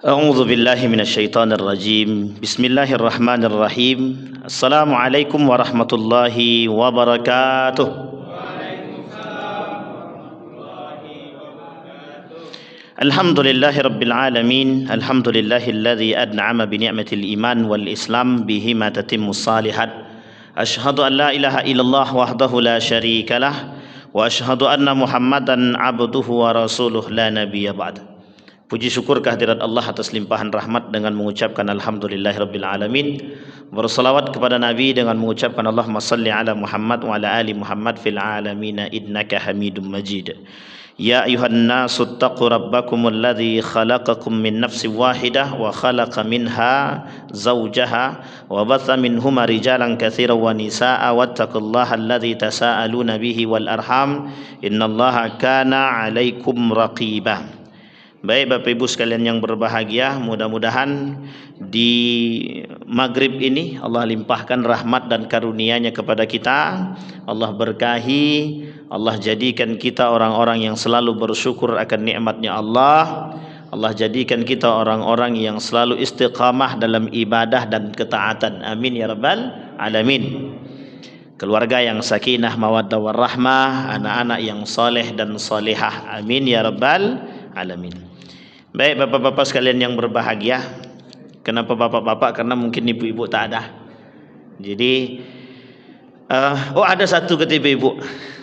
أعوذ بالله من الشيطان الرجيم بسم الله الرحمن الرحيم السلام عليكم ورحمة الله وبركاته. الحمد لله رب العالمين الحمد لله الذي أنعم بنعمة الإيمان والإسلام بهما تتم الصالحات. أشهد أن لا إله إلا الله وحده لا شريك له وأشهد أن محمدا عبده ورسوله لا نبي بعد. Puji syukur kehadirat Allah atas limpahan rahmat dengan mengucapkan alhamdulillahirabbil alamin. Bersalawat kepada Nabi dengan mengucapkan Allahumma salli ala Muhammad wa ala ali Muhammad fil alamin innaka Hamidum Majid. Ya ayuhan nasu taqu rabbakumul ladzi khalaqakum min nafsin wahidah wa khalaqa minha zawjaha wa batha minhuma rijalan katsiran wa nisaa'a wattaqullaha alladzi tasaaluna bihi wal arham innallaha kana 'alaikum raqiba. Baik Bapak Ibu sekalian yang berbahagia, mudah-mudahan di maghrib ini Allah limpahkan rahmat dan karunia-Nya kepada kita. Allah berkahi, Allah jadikan kita orang-orang yang selalu bersyukur akan nikmat-Nya Allah. Allah jadikan kita orang-orang yang selalu istiqamah dalam ibadah dan ketaatan. Amin ya rabbal alamin. Keluarga yang sakinah, mawaddah warahmah, anak-anak yang soleh dan solehah. Amin ya rabbal alamin. Baik bapak-bapak sekalian yang berbahagia. Kenapa bapak-bapak? Karena mungkin ibu-ibu tak ada. Jadi ada satu ketiba ibu.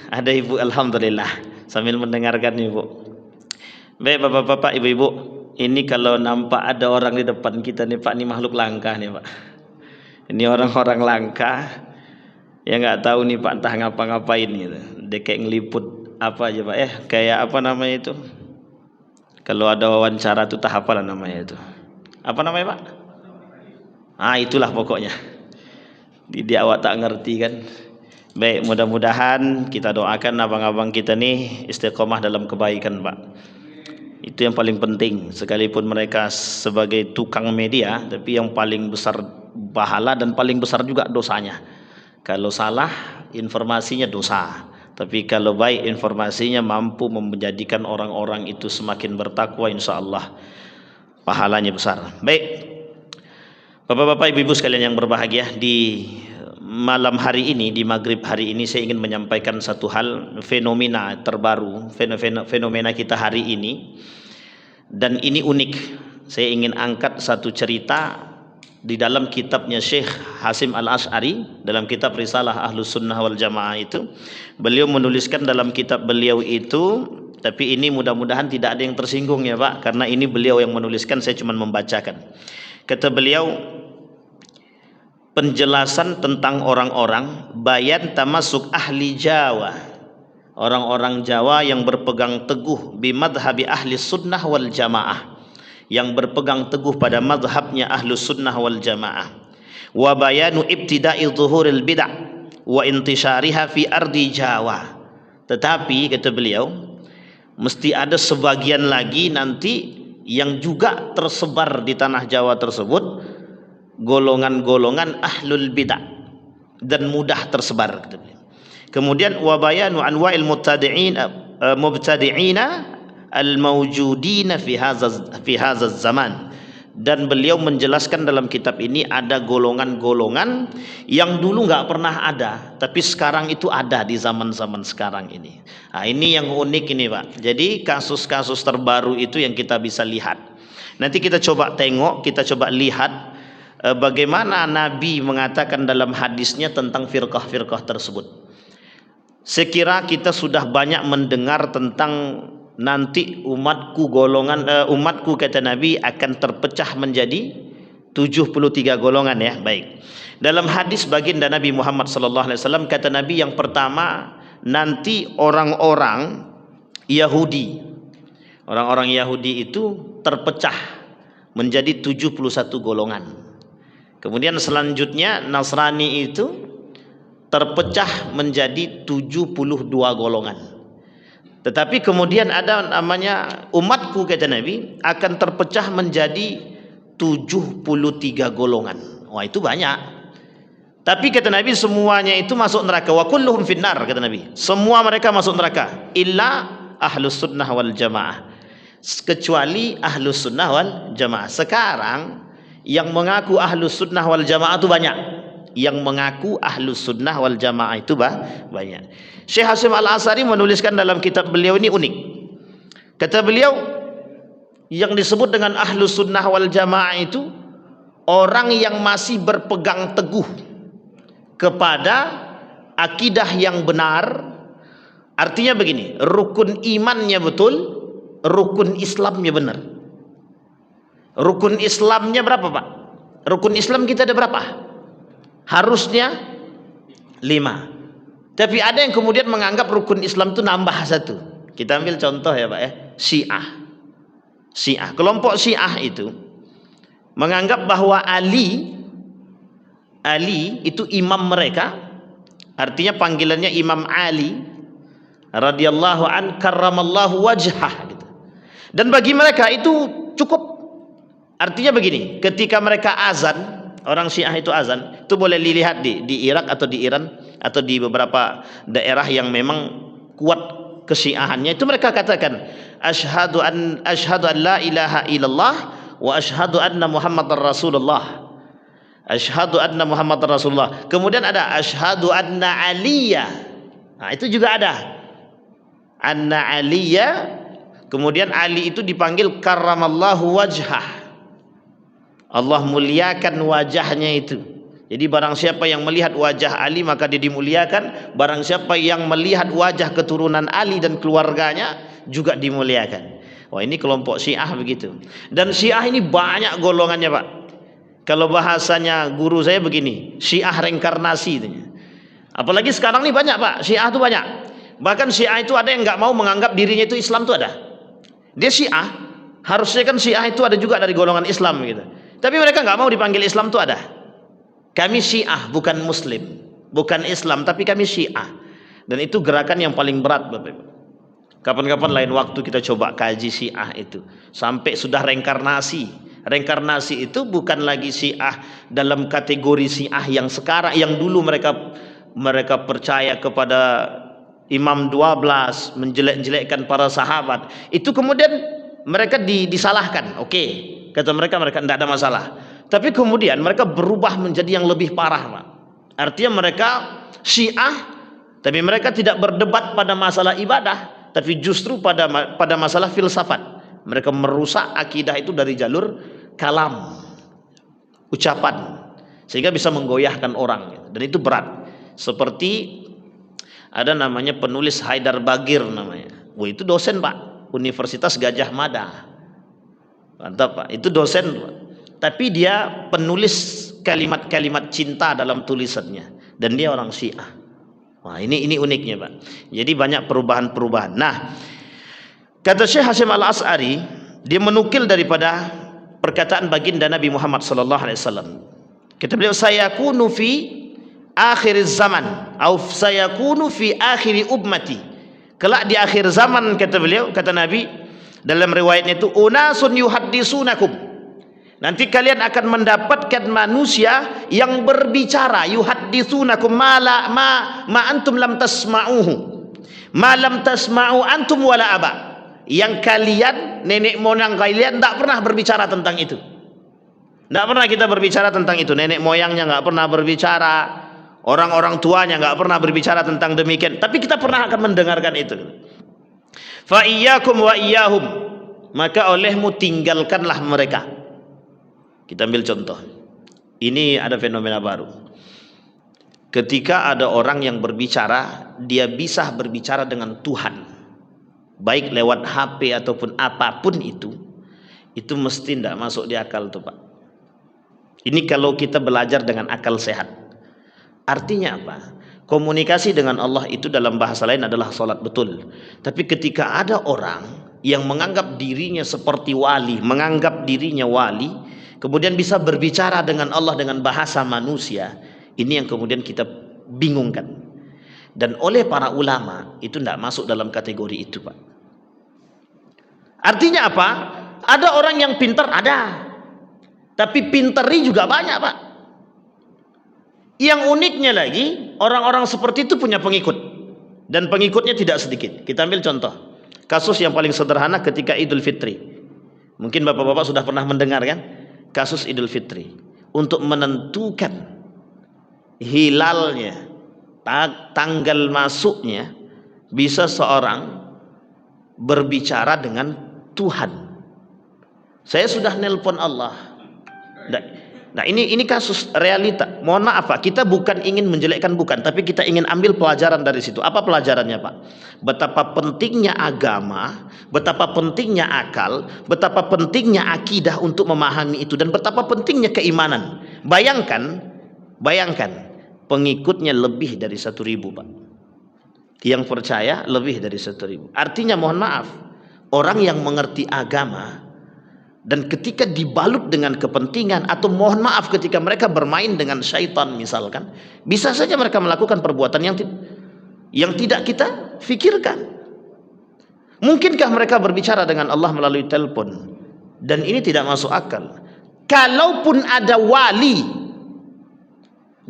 Ada ibu, alhamdulillah, sambil mendengarkan ibu. Baik bapak-bapak, ibu-ibu, ini kalau nampak ada orang di depan kita nih Pak, ini makhluk langka nih Pak. Ini orang-orang langka yang nggak tahu nih Pak entah ngapa-ngapain gitu. Dia kayak ngeliput apa aja Pak, kayak apa namanya itu? Kalau ada wawancara tuh tahap apa namanya itu? Apa namanya Pak? Itulah pokoknya. Dia awak tak ngerti kan. Baik, mudah-mudahan kita doakan abang-abang kita nih istiqomah dalam kebaikan Pak. Itu yang paling penting. Sekalipun mereka sebagai tukang media, tapi yang paling besar pahala dan paling besar juga dosanya. Kalau salah informasinya dosa. Tapi kalau baik informasinya mampu menjadikan orang-orang itu semakin bertakwa, insya Allah pahalanya besar. Baik, bapak-bapak, ibu-ibu sekalian yang berbahagia, di malam hari ini, di maghrib hari ini saya ingin menyampaikan satu hal, fenomena terbaru, fenomena kita hari ini, dan ini unik. Saya ingin angkat satu cerita di dalam kitabnya Syekh Hasim Al-Asy'ari, dalam kitab Risalah Ahlus Sunnah wal Jamaah itu, beliau menuliskan dalam kitab beliau itu, tapi ini mudah-mudahan tidak ada yang tersinggung ya Pak, karena ini beliau yang menuliskan, saya cuma membacakan. Kata beliau, penjelasan tentang orang-orang bayan tamasuk ahli Jawa, orang-orang Jawa yang berpegang teguh bimadhabi ahli sunnah wal jamaah, yang berpegang teguh pada mazhabnya Ahlus Sunnah wal Jamaah. Wa bayanu ibtida'i zuhuril bid'ah wa intisyariha fi ardi Jawa. Tetapi kata beliau, mesti ada sebagian lagi nanti yang juga tersebar di tanah Jawa tersebut, golongan-golongan ahlul bid'ah, dan mudah tersebar kata beliau. Kemudian wa bayanu anwa'il mubtadi'ina al-mawjudina fi hadza zaman, dan beliau menjelaskan dalam kitab ini ada golongan-golongan yang dulu nggak pernah ada tapi sekarang itu ada di zaman-zaman sekarang ini. Ini yang unik ini Pak. Jadi kasus-kasus terbaru itu yang kita bisa lihat. Nanti kita coba tengok, kita coba lihat bagaimana Nabi mengatakan dalam hadisnya tentang firqah-firqah tersebut. Sekira kita sudah banyak mendengar tentang nanti umatku kata Nabi akan terpecah menjadi 73 golongan ya. Baik. Dalam hadis baginda Nabi Muhammad sallallahu alaihi wasallam kata Nabi, yang pertama nanti orang-orang Yahudi. Orang-orang Yahudi itu terpecah menjadi 71 golongan. Kemudian selanjutnya Nasrani itu terpecah menjadi 72 golongan. Tetapi kemudian ada namanya umatku kata Nabi akan terpecah menjadi 73 golongan. Wah, itu banyak. Tapi kata Nabi semuanya itu masuk neraka. Wa kulluhum finnar kata Nabi. Semua mereka masuk neraka illa ahlus sunnah wal jamaah. kecuali Ahlus Sunnah wal Jamaah. Sekarang yang mengaku Ahlus Sunnah wal Jamaah itu banyak. Yang mengaku Ahlus Sunnah wal Jamaah itu banyak. Syekh Hasyim Al-Asy'ari menuliskan dalam kitab beliau ini unik. Kata beliau, yang disebut dengan Ahlus Sunnah wal Jamaah itu orang yang masih berpegang teguh kepada akidah yang benar. Artinya begini, rukun imannya betul, rukun Islamnya benar. Rukun Islamnya berapa, Pak? Rukun Islam kita ada berapa? Harusnya 5. Tapi ada yang kemudian menganggap rukun Islam itu nambah 1. Kita ambil contoh ya Pak ya, Syiah. Kelompok Syiah itu menganggap bahwa Ali itu imam mereka. Artinya panggilannya Imam Ali radhiyallahu an karramallahu wajhah gitu. Dan bagi mereka itu cukup. Artinya begini, ketika mereka azan, orang Syiah itu azan, itu boleh dilihat di Irak atau di Iran atau di beberapa daerah yang memang kuat kesyiahannya, itu mereka katakan asyhadu an la ilaha illallah wa asyhadu anna muhammadar rasulullah. Asyhadu anna muhammadar rasulullah. Kemudian ada asyhadu anna aliyya. Nah, itu juga ada. Anna aliyya. Kemudian Ali itu dipanggil karramallahu wajhah. Allah muliakan wajahnya itu. Jadi barang siapa yang melihat wajah Ali maka dia dimuliakan. Barang siapa yang melihat wajah keturunan Ali dan keluarganya juga dimuliakan. Wah, ini kelompok Syiah begitu. Dan Syiah ini banyak golongannya Pak. Kalau bahasanya guru saya begini, Syiah reinkarnasi. Apalagi sekarang nih banyak Pak, Syiah itu banyak. Bahkan Syiah itu ada yang nggak mau menganggap dirinya itu Islam itu ada. Dia Syiah, harusnya kan Syiah itu ada juga dari golongan Islam gitu. Tapi mereka nggak mau dipanggil Islam itu ada. Kami Syiah bukan Muslim, bukan Islam, tapi kami Syiah. Dan itu gerakan yang paling berat Bapak Ibu. Kapan-kapan lain waktu kita coba kaji Syiah itu sampai sudah reinkarnasi. Reinkarnasi itu bukan lagi Syiah dalam kategori Syiah yang sekarang, yang dulu mereka percaya kepada Imam 12, menjelek-jelekkan para sahabat. Itu kemudian mereka disalahkan. Oke, kata mereka tidak ada masalah. Tapi kemudian mereka berubah menjadi yang lebih parah, Pak. Artinya mereka Syiah, tapi mereka tidak berdebat pada masalah ibadah, tapi justru pada masalah filsafat. Mereka merusak akidah itu dari jalur kalam, ucapan, sehingga bisa menggoyahkan orang. Dan itu berat. Seperti ada namanya penulis Haidar Bagir namanya. Wah, itu dosen Pak, Universitas Gajah Mada. Mantap Pak, itu dosen Pak. Tapi dia penulis kalimat-kalimat cinta dalam tulisannya. Dan dia orang Syiah. Wah, ini uniknya Pak. Jadi banyak perubahan-perubahan. Nah, kata Syekh Hasyim Al-Asy'ari, dia menukil daripada perkataan baginda Nabi Muhammad SAW. Kata beliau, sayakunu fi akhir zaman atau sayakunu fi akhir ummati. Kelak di akhir zaman, kata beliau, kata Nabi dalam riwayatnya itu, unasun yuhaddisunakum. Nanti kalian akan mendapatkan manusia yang berbicara, yuhaddisunakum ma antum lam tasma'uhu. Ma lam tasma'u antum wala aba. Yang kalian, nenek moyang kalian tidak pernah berbicara tentang itu. Tidak pernah kita berbicara tentang itu. Nenek moyangnya nggak pernah berbicara, orang-orang tuanya nggak pernah berbicara tentang demikian. Tapi kita pernah akan mendengarkan itu. Fa iyyakum wa iyyahum, maka olehmu tinggalkanlah mereka. Kita ambil contoh. Ini ada fenomena baru. Ketika ada orang yang berbicara, dia bisa berbicara dengan Tuhan, baik lewat HP ataupun apapun itu mesti tidak masuk di akal tuh Pak. Ini kalau kita belajar dengan akal sehat. Artinya apa? Komunikasi dengan Allah itu dalam bahasa lain adalah salat, betul. Tapi ketika ada orang yang menganggap dirinya seperti wali, menganggap dirinya wali, kemudian bisa berbicara dengan Allah dengan bahasa manusia, ini yang kemudian kita bingungkan. Dan oleh para ulama itu tidak masuk dalam kategori itu Pak. Artinya apa? Ada orang yang pintar, ada. Tapi pinteri juga banyak Pak. Yang uniknya lagi, orang-orang seperti itu punya pengikut. Dan pengikutnya tidak sedikit. Kita ambil contoh. Kasus yang paling sederhana ketika Idul Fitri. Mungkin bapak-bapak sudah pernah mendengar kan? Kasus Idul Fitri. Untuk menentukan hilalnya, tanggal masuknya, bisa seorang berbicara dengan Tuhan. Saya sudah nelpon Allah. Nah ini kasus realita. Mohon maaf Pak, kita bukan ingin menjelekkan, bukan, tapi kita ingin ambil pelajaran dari situ. Apa pelajarannya Pak? Betapa pentingnya agama, betapa pentingnya akal, betapa pentingnya akidah untuk memahami itu, dan betapa pentingnya keimanan. Bayangkan pengikutnya lebih dari 1.000 Pak. Yang percaya lebih dari 1.000. Artinya mohon maaf, orang yang mengerti agama dan ketika dibalut dengan kepentingan, atau mohon maaf ketika mereka bermain dengan syaitan misalkan, bisa saja mereka melakukan perbuatan yang tidak kita fikirkan. Mungkinkah mereka berbicara dengan Allah melalui telepon? Dan ini tidak masuk akal. Kalaupun ada wali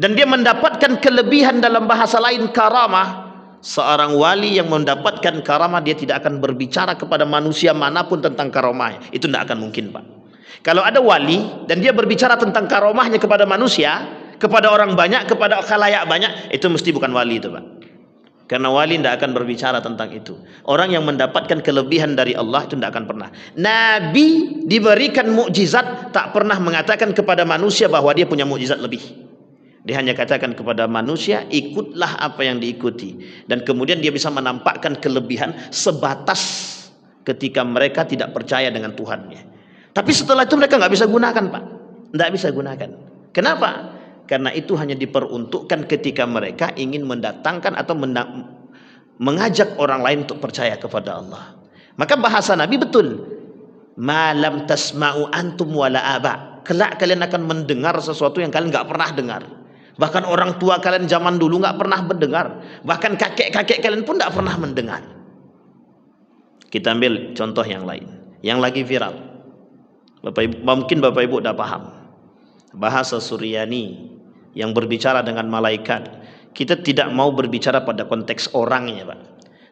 dan dia mendapatkan kelebihan, dalam bahasa lain karamah, seorang wali yang mendapatkan karamah, dia tidak akan berbicara kepada manusia manapun tentang karamahnya. Itu tidak akan mungkin Pak. Kalau ada wali dan dia berbicara tentang karamahnya kepada manusia, kepada orang banyak, kepada khalayak banyak, itu mesti bukan wali itu Pak. Karena wali tidak akan berbicara tentang itu. Orang yang mendapatkan kelebihan dari Allah itu tidak akan pernah. Nabi diberikan mukjizat, tak pernah mengatakan kepada manusia bahwa dia punya mukjizat lebih. Dia hanya katakan kepada manusia, ikutlah apa yang diikuti. Dan kemudian dia bisa menampakkan kelebihan sebatas ketika mereka tidak percaya dengan Tuhannya. Tapi setelah itu mereka nggak bisa gunakan Pak. Nggak bisa gunakan. Kenapa? Karena itu hanya diperuntukkan ketika mereka ingin mendatangkan atau mengajak orang lain untuk percaya kepada Allah. Maka bahasa Nabi betul. Malam tasma'u antum wala aba. Kelak kalian akan mendengar sesuatu yang kalian nggak pernah dengar. Bahkan orang tua kalian zaman dulu nggak pernah mendengar. Bahkan kakek-kakek kalian pun nggak pernah mendengar. Kita ambil contoh yang lain, yang lagi viral. Mungkin Bapak Ibu udah paham. Bahasa Suryani yang berbicara dengan malaikat. Kita tidak mau berbicara pada konteks orangnya Pak,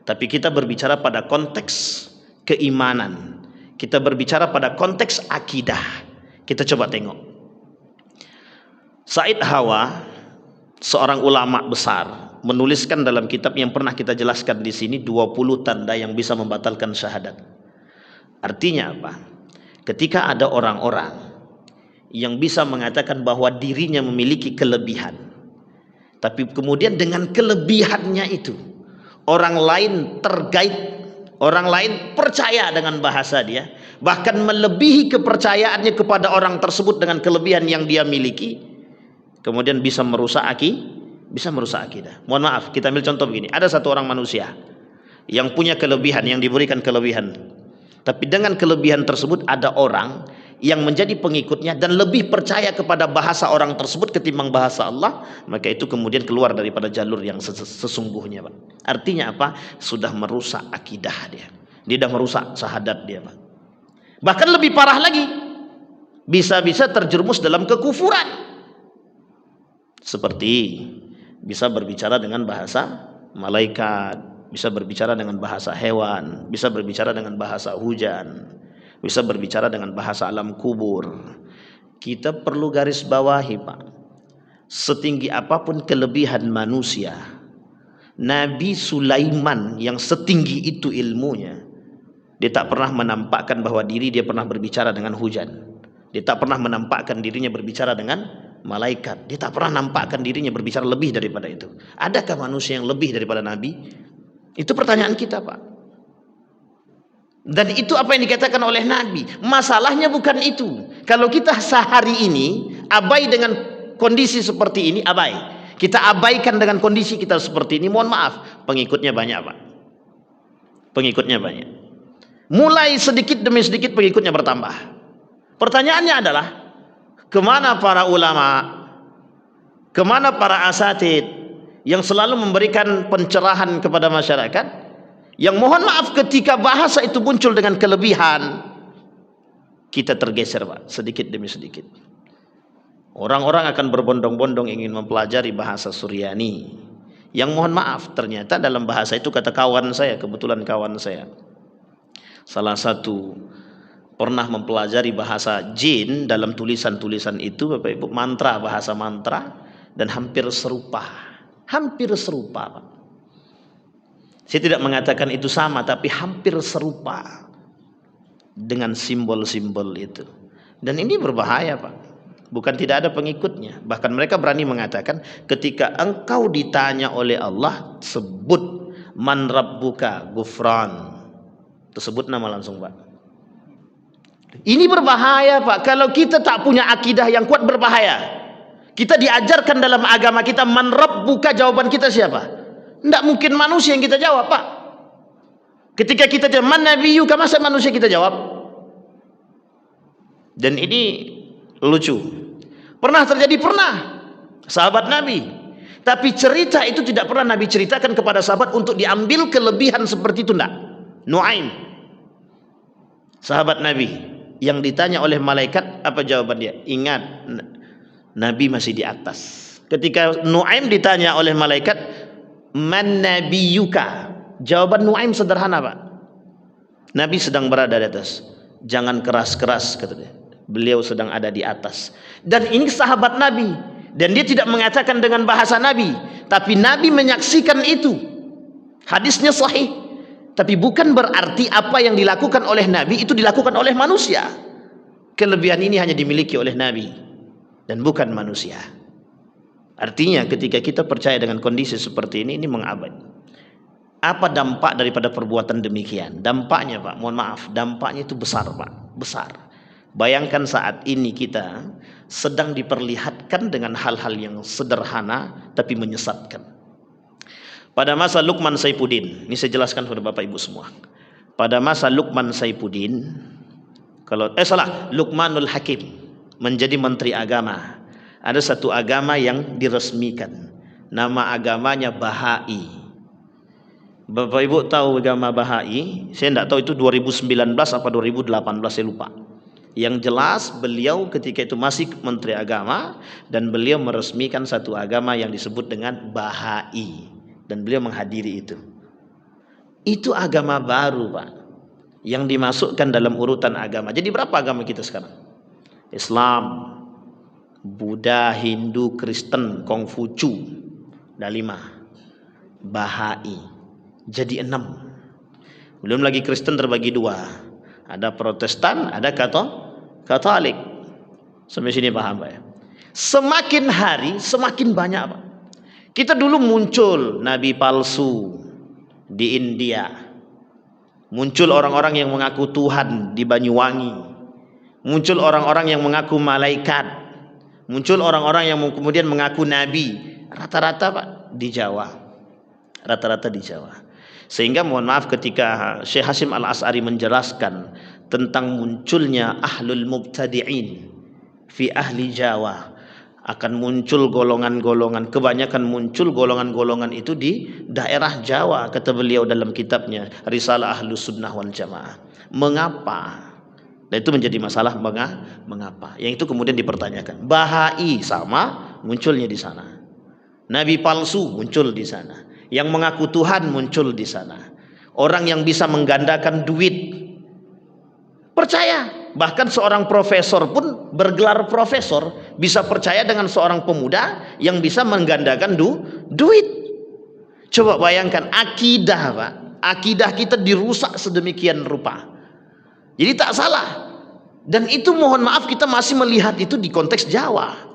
tapi kita berbicara pada konteks keimanan. Kita berbicara pada konteks akidah. Kita coba tengok. Said Hawa, seorang ulama besar, menuliskan dalam kitab yang pernah kita jelaskan di sini, 20 tanda yang bisa membatalkan syahadat. Artinya apa? Ketika ada orang-orang yang bisa mengatakan bahwa dirinya memiliki kelebihan, tapi kemudian dengan kelebihannya itu orang lain tergait, orang lain percaya dengan bahasa dia, bahkan melebihi kepercayaannya kepada orang tersebut dengan kelebihan yang dia miliki, kemudian bisa merusak akidah. Mohon maaf, kita ambil contoh begini. Ada satu orang manusia yang punya kelebihan, yang diberikan kelebihan, tapi dengan kelebihan tersebut ada orang yang menjadi pengikutnya dan lebih percaya kepada bahasa orang tersebut ketimbang bahasa Allah, maka itu kemudian keluar daripada jalur yang sesungguhnya Pak. Artinya apa? Sudah merusak akidah dia. Dia sudah merusak syahadat dia Pak. Bahkan lebih parah lagi, bisa-bisa terjerumus dalam kekufuran. Seperti bisa berbicara dengan bahasa malaikat, bisa berbicara dengan bahasa hewan, bisa berbicara dengan bahasa hujan, bisa berbicara dengan bahasa alam kubur. Kita perlu garis bawahi Pak, setinggi apapun kelebihan manusia, Nabi Sulaiman yang setinggi itu ilmunya, dia tak pernah menampakkan bahwa dia pernah berbicara dengan hujan. Dia tak pernah menampakkan dirinya berbicara dengan malaikat. Dia tak pernah nampakkan dirinya berbicara lebih daripada itu. Adakah manusia yang lebih daripada Nabi? Itu pertanyaan kita Pak. Dan itu apa yang dikatakan oleh Nabi. Masalahnya bukan itu. Kalau kita sehari ini abai dengan kondisi seperti ini, abai. Kita abaikan dengan kondisi kita seperti ini, mohon maaf, pengikutnya banyak Pak. Pengikutnya banyak. Mulai sedikit demi sedikit pengikutnya bertambah. Pertanyaannya adalah, kemana para ulama, kemana para asatid yang selalu memberikan pencerahan kepada masyarakat, yang mohon maaf ketika bahasa itu muncul dengan kelebihan, kita tergeser Pak, sedikit demi sedikit. Orang-orang akan berbondong-bondong ingin mempelajari bahasa Suryani, yang mohon maaf ternyata dalam bahasa itu, kata kawan saya, kebetulan kawan saya, Salah satu pernah mempelajari bahasa jin, dalam tulisan-tulisan itu Bapak Ibu mantra, bahasa mantra, dan hampir serupa. Hampir serupa, Pak. Saya tidak mengatakan itu sama, tapi hampir serupa dengan simbol-simbol itu. Dan ini berbahaya, Pak. Bukan tidak ada pengikutnya. Bahkan mereka berani mengatakan ketika engkau ditanya oleh Allah, sebut man rabbuka gufran. Tersebut nama langsung, Pak. Ini berbahaya, Pak. Kalau kita tak punya akidah yang kuat, berbahaya. Kita diajarkan dalam agama kita man rabbuka, jawaban kita siapa? Tidak mungkin manusia yang kita jawab, Pak. Ketika kita jawab man nabiyuka, masa manusia kita jawab? Dan ini lucu. Pernah terjadi, pernah. Sahabat Nabi. Tapi cerita itu tidak pernah Nabi ceritakan kepada sahabat untuk diambil kelebihan seperti itu, tidak. Nuaim, sahabat Nabi, yang ditanya oleh malaikat, apa jawaban dia? Ingat, Nabi masih di atas. Ketika Nuaim ditanya oleh malaikat, man nabiyuka, jawaban Nuaim sederhana, Pak. Nabi sedang berada di atas. Jangan keras-keras, kata dia. Beliau sedang ada di atas. Dan ini sahabat Nabi, dan dia tidak mengatakan dengan bahasa Nabi, tapi Nabi menyaksikan itu. Hadisnya sahih. Tapi bukan berarti apa yang dilakukan oleh Nabi itu dilakukan oleh manusia. Kelebihan ini hanya dimiliki oleh Nabi dan bukan manusia. Artinya ketika kita percaya dengan kondisi seperti ini mengabad. Apa dampak daripada perbuatan demikian? Dampaknya, Pak, mohon maaf, dampaknya itu besar, Pak, besar. Bayangkan saat ini kita sedang diperlihatkan dengan hal-hal yang sederhana tapi menyesatkan. Pada masa Luqman Saifuddin, ini saya jelaskan kepada Bapak Ibu semua. Pada masa Luqman Saifuddin, Luqmanul Hakim menjadi menteri agama. Ada satu agama yang diresmikan. Nama agamanya Bahai. Bapak Ibu tahu agama Bahai? Saya tidak tahu itu 2019 apa 2018, saya lupa. Yang jelas beliau ketika itu masih menteri agama dan beliau meresmikan satu agama yang disebut dengan Bahai. Dan beliau menghadiri itu. Itu agama baru, Pak, yang dimasukkan dalam urutan agama. Jadi berapa agama kita sekarang? Islam, Buddha, Hindu, Kristen, Kongfucu, ada 5. Bahai jadi 6. Belum lagi Kristen terbagi 2. Ada Protestan, ada Katolik. Sampai sini paham, Pak ya? Semakin hari semakin banyak, Pak. Kita dulu muncul nabi palsu di India. Muncul orang-orang yang mengaku Tuhan di Banyuwangi. Muncul orang-orang yang mengaku malaikat. Muncul orang-orang yang kemudian mengaku nabi. Rata-rata, Pak, di Jawa. Rata-rata di Jawa. Sehingga mohon maaf ketika Syekh Hasyim Al-As'ari menjelaskan tentang munculnya ahlul mubtadi'in fi ahli Jawa, akan muncul golongan-golongan, kebanyakan muncul golongan-golongan itu di daerah Jawa, kata beliau dalam kitabnya Risalah Ahlus Sunnah wal Jamaah. Mengapa? Dan itu menjadi masalah, mengapa? Yang itu kemudian dipertanyakan. Bahai sama munculnya di sana. Nabi palsu muncul di sana. Yang mengaku Tuhan muncul di sana. Orang yang bisa menggandakan duit percaya. Bahkan seorang profesor pun bergelar profesor bisa percaya dengan seorang pemuda yang bisa menggandakan duit. Coba bayangkan akidah, Pak. Akidah kita dirusak sedemikian rupa. Jadi tak salah. Dan itu mohon maaf kita masih melihat itu di konteks Jawa.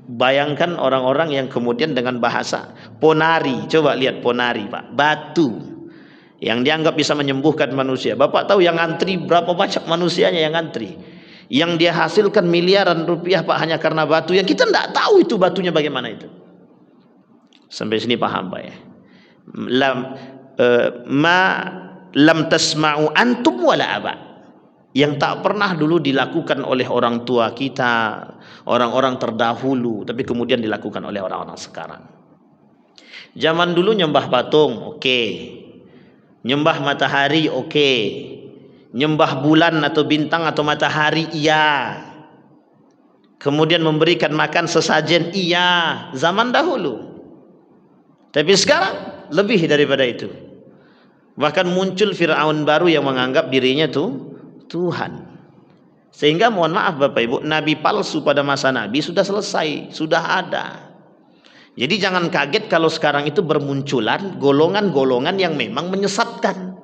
Bayangkan orang-orang yang kemudian dengan bahasa ponari. Coba lihat ponari, Pak. Batu yang dianggap bisa menyembuhkan manusia. Bapak tahu yang antri berapa banyak manusianya yang antri, yang dia hasilkan miliaran rupiah, Pak, hanya karena batu yang kita tidak tahu itu batunya bagaimana itu. Sampai sini paham, Pak ya? Lam tasma'u antum wala aba, yang tak pernah dulu dilakukan oleh orang tua kita, orang-orang terdahulu, tapi kemudian dilakukan oleh orang-orang sekarang. Zaman dulu nyembah patung, oke. Nyembah matahari, oke. Nyembah bulan atau bintang atau matahari, iya. Kemudian memberikan makan sesajen, iya. Zaman dahulu. Tapi sekarang lebih daripada itu. Bahkan muncul Fir'aun baru yang menganggap dirinya tuh Tuhan. Sehingga mohon maaf Bapak Ibu, nabi palsu pada masa Nabi sudah selesai, sudah ada. Jadi jangan kaget kalau sekarang itu bermunculan golongan-golongan yang memang menyesatkan.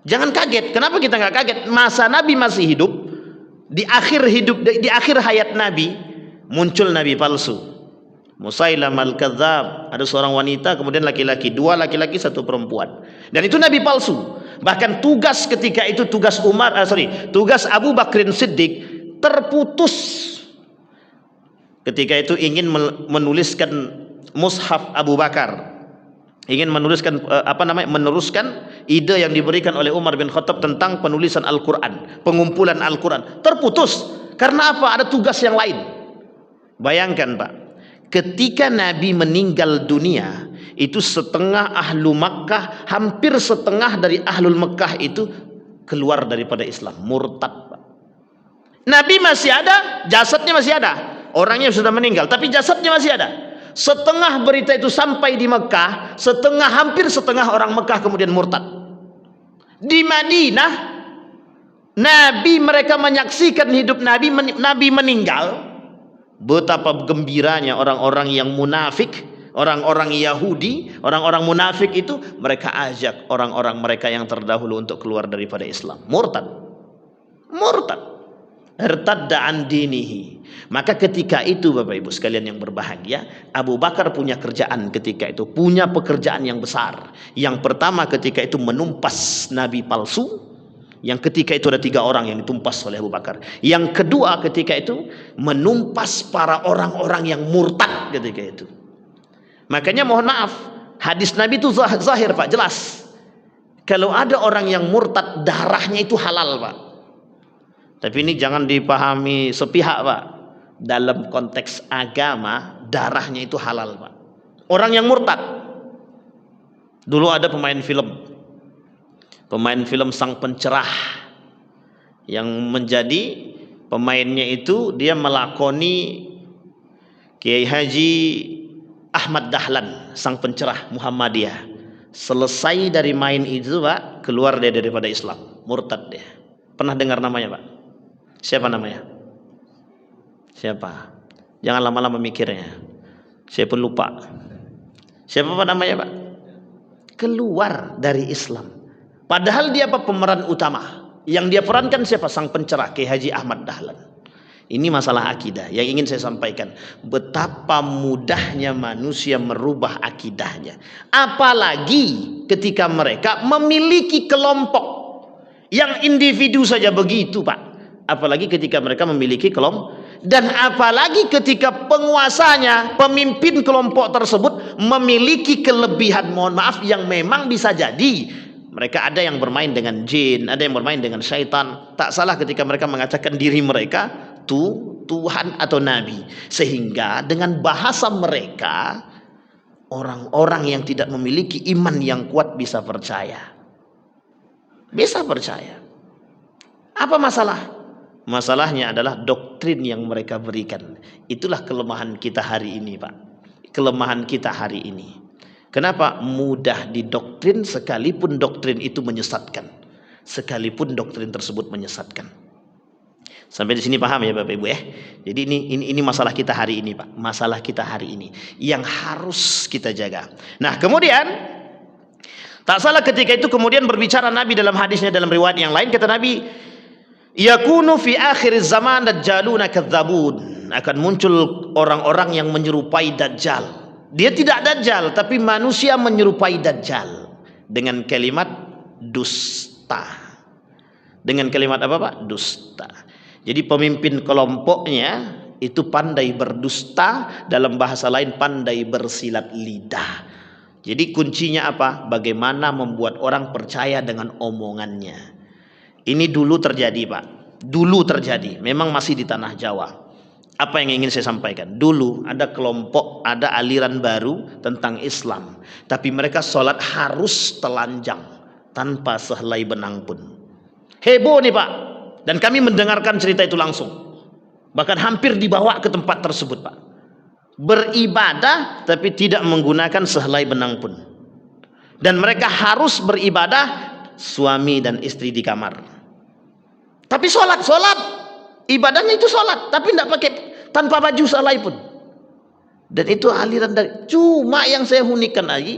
Jangan kaget. Kenapa kita nggak kaget? Masa Nabi masih hidup, di akhir hayat Nabi muncul nabi palsu. Musailam al-Kadzab, ada seorang wanita, kemudian laki-laki, 2 laki-laki 1 perempuan. Dan itu nabi palsu. Bahkan tugas ketika itu tugas tugas Abu Bakrin Siddiq terputus. Ketika itu ingin menuliskan mushaf Abu Bakar, ingin menuliskan meneruskan ide yang diberikan oleh Umar bin Khattab tentang penulisan Al-Quran, pengumpulan Al-Quran, terputus. Karena apa? Ada tugas yang lain. Bayangkan Pak, ketika Nabi meninggal dunia, itu setengah ahlu Makkah, hampir setengah dari ahlul Makkah itu keluar daripada Islam, murtad Pak. Nabi masih ada, jasadnya masih ada, orangnya sudah meninggal tapi jasadnya masih ada. Setengah berita itu sampai di Mekah, hampir setengah orang Mekah kemudian murtad. Di Madinah, Nabi, mereka menyaksikan hidup Nabi meninggal. Betapa gembiranya orang-orang yang munafik, orang-orang Yahudi, orang-orang munafik itu, mereka ajak orang-orang mereka yang terdahulu untuk keluar daripada Islam. Murtad. Irtadda an dinihi. Maka ketika itu Bapak Ibu sekalian yang berbahagia, Abu Bakar punya kerjaan ketika itu, punya pekerjaan yang besar. Yang pertama ketika itu menumpas nabi palsu. Yang ketika itu ada 3 orang yang ditumpas oleh Abu Bakar. Yang kedua ketika itu menumpas para orang-orang yang murtad ketika itu. Makanya mohon maaf, hadis Nabi itu zahir Pak, jelas. Kalau ada orang yang murtad, darahnya itu halal Pak. Tapi ini jangan dipahami sepihak Pak. Dalam konteks agama, darahnya itu halal Pak. Orang yang murtad. Dulu ada pemain film Sang Pencerah, yang menjadi pemainnya itu dia melakoni Kiai Haji Ahmad Dahlan, Sang Pencerah Muhammadiyah. Selesai dari main itu Pak, keluar dia daripada Islam, murtad dia. Pernah dengar namanya Pak? Siapa namanya? Siapa? Jangan lama-lama mikirnya, saya pun lupa. Siapa Pak namanya Pak? Keluar dari Islam. Padahal dia pemeran utama. Yang dia perankan siapa? Sang Pencerah, Kiai Haji Ahmad Dahlan. Ini masalah akidah yang ingin saya sampaikan. Betapa mudahnya manusia merubah akidahnya. Apalagi ketika mereka memiliki kelompok. Yang individu saja begitu Pak. Apalagi ketika mereka memiliki kelompok. Dan apalagi ketika penguasanya, pemimpin kelompok tersebut memiliki kelebihan, mohon maaf, yang memang bisa jadi mereka ada yang bermain dengan jin, ada yang bermain dengan syaitan. Tak salah ketika mereka mengatakan diri mereka Tuhan atau Nabi. Sehingga dengan bahasa mereka, orang-orang yang tidak memiliki iman yang kuat bisa percaya. Bisa percaya. Apa masalah? Masalahnya adalah doktrin yang mereka berikan. Itulah kelemahan kita hari ini Pak. Kelemahan kita hari ini. Kenapa? Mudah didoktrin sekalipun doktrin itu menyesatkan. Sekalipun doktrin tersebut menyesatkan. Sampai di sini paham ya Bapak Ibu ya? Jadi ini masalah kita hari ini Pak. Masalah kita hari ini yang harus kita jaga. Nah, kemudian tak salah ketika itu kemudian berbicara Nabi dalam hadisnya, dalam riwayat yang lain kata Nabi, yakunu fi akhir zaman dajjaluna kadzabun. Akan muncul orang-orang yang menyerupai Dajjal. Dia tidak Dajjal, tapi manusia menyerupai Dajjal dengan kalimat dusta. Dengan kalimat apa Pak? Dusta. Jadi pemimpin kelompoknya itu pandai berdusta, dalam bahasa lain pandai bersilat lidah. Jadi kuncinya apa? Bagaimana membuat orang percaya dengan omongannya. Ini dulu terjadi Pak. Dulu terjadi, memang masih di tanah Jawa. Apa yang ingin saya sampaikan? Dulu ada kelompok, ada aliran baru tentang Islam. Tapi mereka sholat harus telanjang, tanpa sehelai benang pun. Heboh nih Pak. Dan kami mendengarkan cerita itu langsung. Bahkan hampir dibawa ke tempat tersebut Pak. Beribadah tapi tidak menggunakan sehelai benang pun. Dan mereka harus beribadah suami dan istri di kamar. Tapi sholat, ibadahnya itu sholat, tapi tidak pakai, tanpa baju sekalipun. Dan itu aliran dari, cuma yang saya unikkan lagi,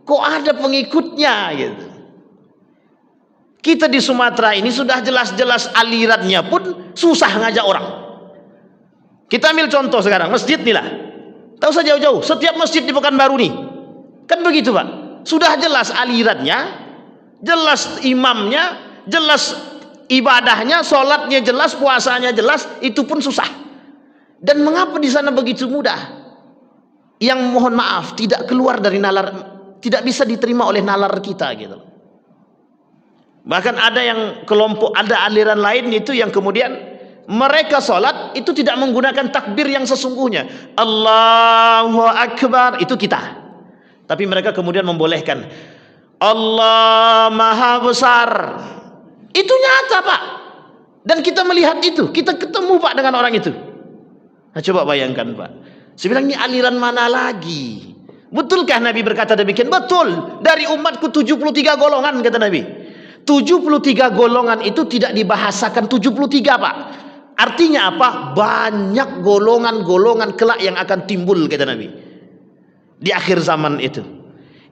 kok ada pengikutnya gitu. Kita di Sumatera ini sudah jelas-jelas alirannya pun susah ngajak orang. Kita ambil contoh sekarang, masjid nih lah. Tahu saja jauh-jauh, setiap masjid di Pekanbaru nih. Kan begitu Pak. Sudah jelas alirannya, jelas imamnya, jelas ibadahnya, sholatnya jelas, puasanya jelas, itu pun susah. Dan mengapa di sana begitu mudah? Yang mohon maaf tidak keluar dari nalar, tidak bisa diterima oleh nalar kita gitu. Bahkan ada yang kelompok, ada aliran lain itu yang kemudian mereka sholat itu tidak menggunakan takbir yang sesungguhnya. Allahu Akbar, itu kita. Tapi mereka kemudian membolehkan Allah Maha Besar. Itu nyata Pak. Dan kita melihat itu, kita ketemu Pak dengan orang itu. Nah, coba bayangkan Pak. Saya bilang, ini aliran mana lagi? Betulkah Nabi berkata demikian? Betul. Dari umatku 73 golongan kata Nabi. 73 golongan itu tidak dibahasakan 73 Pak. Artinya apa? Banyak golongan-golongan kelak yang akan timbul kata Nabi di akhir zaman itu,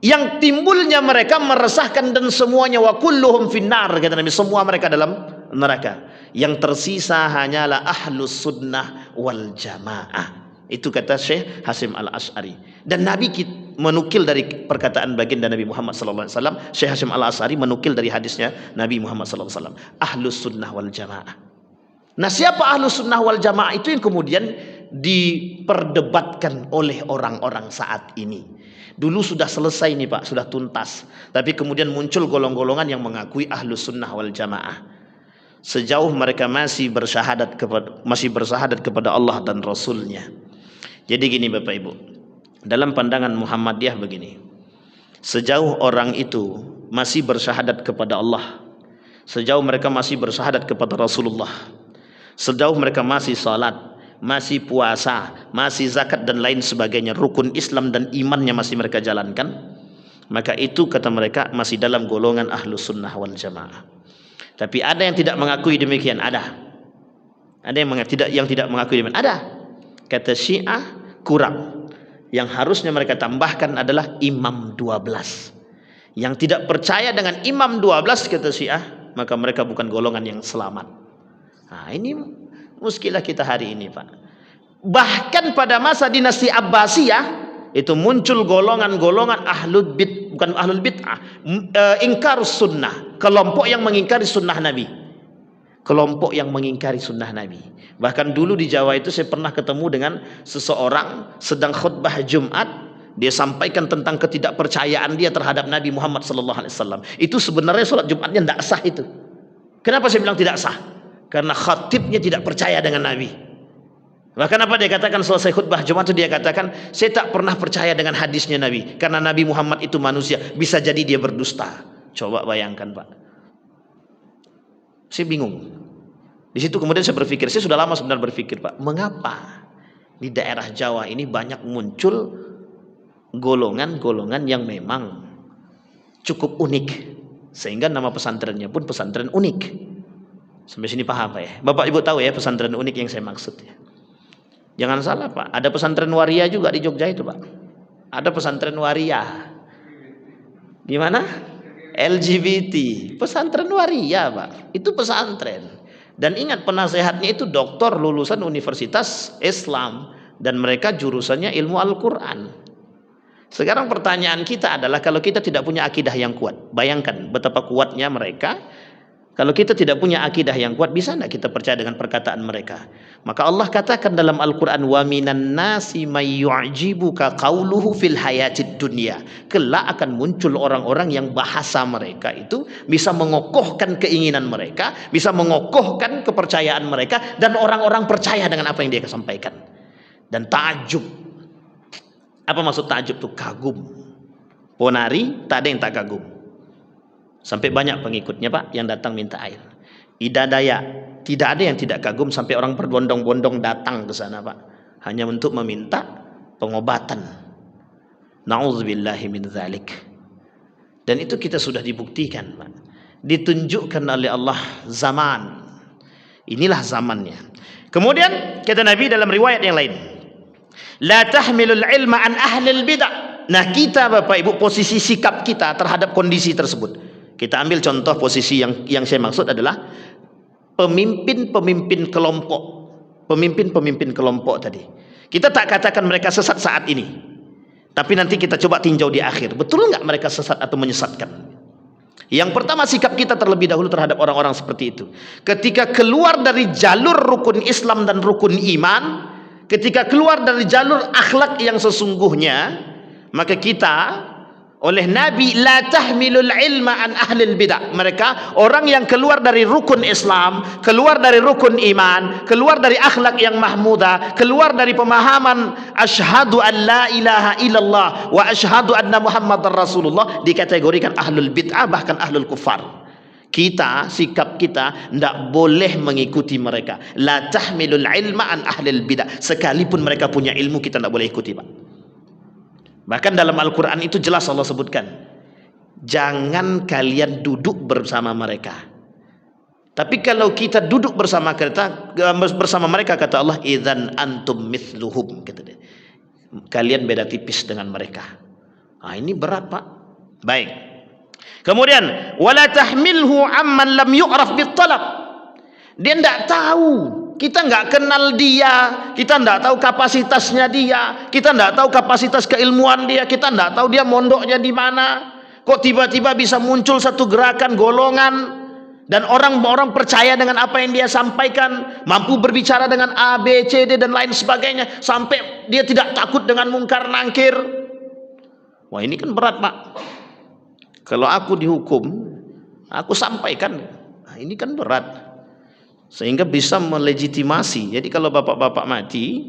yang timbulnya mereka meresahkan dan semuanya wa kulluhum finnar kata Nabi, semua mereka dalam neraka. Yang tersisa hanyalah ahlus sunnah wal jamaah. Itu kata Syekh Hasyim Al-Asy'ari. Dan Nabi menukil dari perkataan baginda Nabi Muhammad sallallahu alaihi wasallam. Syekh Hasyim Al-Asy'ari menukil dari hadisnya Nabi Muhammad sallallahu alaihi wasallam, ahlus sunnah wal jamaah. Nah, siapa ahlus sunnah wal jamaah itu yang kemudian diperdebatkan oleh orang-orang saat ini. Dulu sudah selesai nih Pak, sudah tuntas. Tapi kemudian muncul golong-golongan yang mengakui ahlus sunnah wal jamaah. Sejauh mereka masih bersyahadat kepada Allah dan Rasulnya. Jadi gini Bapak Ibu, dalam pandangan Muhammadiyah begini, sejauh orang itu masih bersyahadat kepada Allah, sejauh mereka masih bersyahadat kepada Rasulullah, sejauh mereka masih salat, masih puasa, masih zakat dan lain sebagainya, rukun Islam dan imannya masih mereka jalankan, maka itu kata mereka masih dalam golongan ahlus sunnah wal jamaah. Tapi ada yang tidak mengakui demikian, ada yang tidak mengakui demikian, ada. Kata Syiah kurang, yang harusnya mereka tambahkan adalah imam 12. Yang tidak percaya dengan imam 12 kata Syiah, maka mereka bukan golongan yang selamat. Nah, ini muskilah kita hari ini Pak. Bahkan pada masa dinasti Abbasiyah itu muncul golongan-golongan ahlul bid'ah, ingkarus sunnah, kelompok yang mengingkari sunnah Nabi, kelompok yang mengingkari sunnah Nabi. Bahkan dulu di Jawa itu saya pernah ketemu dengan seseorang sedang khutbah Jumat, dia sampaikan tentang ketidakpercayaan dia terhadap Nabi Muhammad SAW. Itu sebenarnya sholat Jumatnya tidak sah itu. Kenapa saya bilang tidak sah? Karena khatibnya tidak percaya dengan Nabi. Bahkan apa dia katakan selesai khutbah Jumat itu, dia katakan, saya tak pernah percaya dengan hadisnya Nabi, karena Nabi Muhammad itu manusia, bisa jadi dia berdusta. Coba bayangkan Pak. Saya bingung. Di situ kemudian saya berpikir, saya sudah lama sebenarnya berpikir Pak, mengapa di daerah Jawa ini banyak muncul golongan-golongan yang memang cukup unik, sehingga nama pesantrennya pun pesantren unik. Sampai sini paham Pak ya? Bapak Ibu tahu ya pesantren unik yang saya maksud ya? Jangan salah Pak, ada pesantren waria juga di Jogja itu Pak. Ada pesantren waria. Di mana? LGBT, pesantren waria Pak. Itu pesantren. Dan ingat, penasehatnya itu doktor lulusan Universitas Islam, dan mereka jurusannya ilmu Al-Quran. Sekarang pertanyaan kita adalah, kalau kita tidak punya akidah yang kuat, bayangkan betapa kuatnya mereka. Kalau kita tidak punya akidah yang kuat, bisa tidak kita percaya dengan perkataan mereka? Maka Allah katakan dalam Al-Quran, wa minan nasi may yu'jibuka qauluhu fil hayatid dunya. Kelak akan muncul orang-orang yang bahasa mereka itu bisa mengokohkan keinginan mereka, bisa mengokohkan kepercayaan mereka, dan orang-orang percaya dengan apa yang dia sampaikan. Dan takjub. Apa maksud takjub itu? Kagum. Ponari, tak ada yang tak kagum. Sampai banyak pengikutnya Pak yang datang minta air. Idadaya, tidak ada yang tidak kagum, sampai orang berbondong-bondong datang ke sana Pak, hanya untuk meminta pengobatan. Nauzubillahi min dzalik. Dan itu kita sudah dibuktikan, Pak. Ditunjukkan oleh Allah zaman. Inilah zamannya. Kemudian kata Nabi dalam riwayat yang lain, la tahmilul ilma an ahlil bid'ah. Nah, kita Bapak Ibu, posisi sikap kita terhadap kondisi tersebut. Kita ambil contoh posisi yang saya maksud adalah pemimpin-pemimpin kelompok. Pemimpin-pemimpin kelompok tadi. Kita tak katakan mereka sesat saat ini. Tapi nanti kita coba tinjau di akhir. Betul nggak mereka sesat atau menyesatkan? Yang pertama, sikap kita terlebih dahulu terhadap orang-orang seperti itu. Ketika keluar dari jalur rukun Islam dan rukun iman, ketika keluar dari jalur akhlak yang sesungguhnya, maka kita oleh Nabi, la tahmilul ilma an ahlil bid'ah. Mereka orang yang keluar dari rukun Islam, keluar dari rukun iman, keluar dari akhlak yang mahmudah, keluar dari pemahaman asyhadu an la ilaha illallah wa asyhadu anna muhammadar rasulullah, dikategorikan ahlul bid'ah, bahkan ahlul kufar. Kita, sikap kita tidak boleh mengikuti mereka. La tahmilul ilma an ahlil bid'ah. Sekalipun mereka punya ilmu, kita tidak boleh ikuti, Pak. Bahkan dalam Al-Quran itu jelas Allah sebutkan, jangan kalian duduk bersama mereka. Tapi kalau kita duduk bersama mereka, kata Allah, idzan antum mithluhum, kata dia. Kalian beda tipis dengan mereka. Nah, ini berat, Pak. Baik. Kemudian wala tahmilhu amman lam yu'raf bitalab. Dia tidak tahu. Kita nggak kenal dia, kita nggak tahu kapasitasnya dia, kita nggak tahu kapasitas keilmuan dia, kita nggak tahu dia mondoknya di mana. Kok tiba-tiba bisa muncul satu gerakan golongan dan orang-orang percaya dengan apa yang dia sampaikan, mampu berbicara dengan A, B, C, D dan lain sebagainya, sampai dia tidak takut dengan mungkar nangkir. Wah, ini kan berat, Pak. Kalau aku dihukum, aku sampaikan, nah, ini kan berat. Sehingga bisa melegitimasi. Jadi kalau bapak-bapak mati,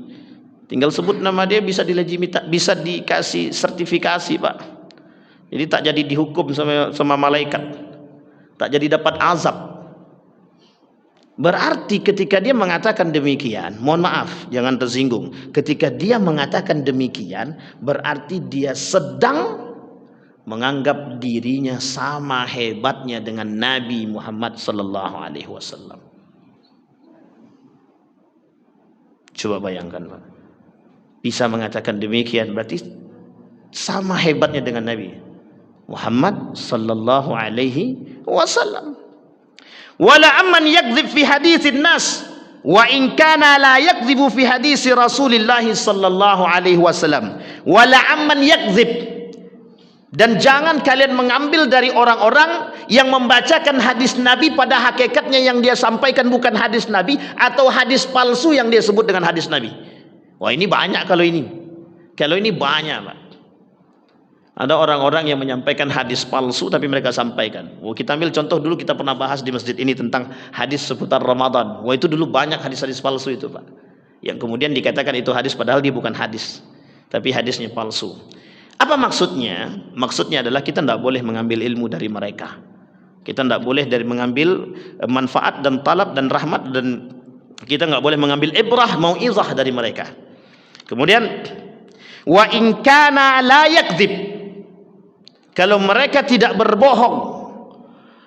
tinggal sebut nama dia, bisa bisa dikasih sertifikasi, Pak. Jadi tak jadi dihukum sama malaikat, tak jadi dapat azab. Berarti ketika dia mengatakan demikian, mohon maaf, jangan tersinggung. Ketika dia mengatakan demikian, berarti dia sedang menganggap dirinya sama hebatnya dengan Nabi Muhammad sallallahu alaihi wasallam. Coba bayangkan, Pak. Bisa mengatakan demikian berarti sama hebatnya dengan Nabi Muhammad sallallahu alaihi wasallam. Wala amman yakdzib fi haditsin nas wa in kana la yakdzibu fi hadisi Rasulillah sallallahu alaihi wasallam. Wala amman yakdzib. Dan jangan kalian mengambil dari orang-orang yang membacakan hadis Nabi pada hakikatnya yang dia sampaikan bukan hadis Nabi, atau hadis palsu yang dia sebut dengan hadis Nabi. Wah, ini banyak kalau ini. Kalau ini banyak, Pak. Ada orang-orang yang menyampaikan hadis palsu tapi mereka sampaikan. Wah, kita ambil contoh dulu, kita pernah bahas di masjid ini tentang hadis seputar Ramadan. Wah, itu dulu banyak hadis-hadis palsu itu, Pak. Yang kemudian dikatakan itu hadis padahal dia bukan hadis, tapi hadisnya palsu. Apa maksudnya? Maksudnya adalah kita tidak boleh mengambil ilmu dari mereka. Kita tidak boleh mengambil manfaat dan talab dan rahmat, dan kita nggak boleh mengambil ibrah, mau'izah dari mereka. Kemudian wa in kana la yakdzib. Kalau mereka tidak berbohong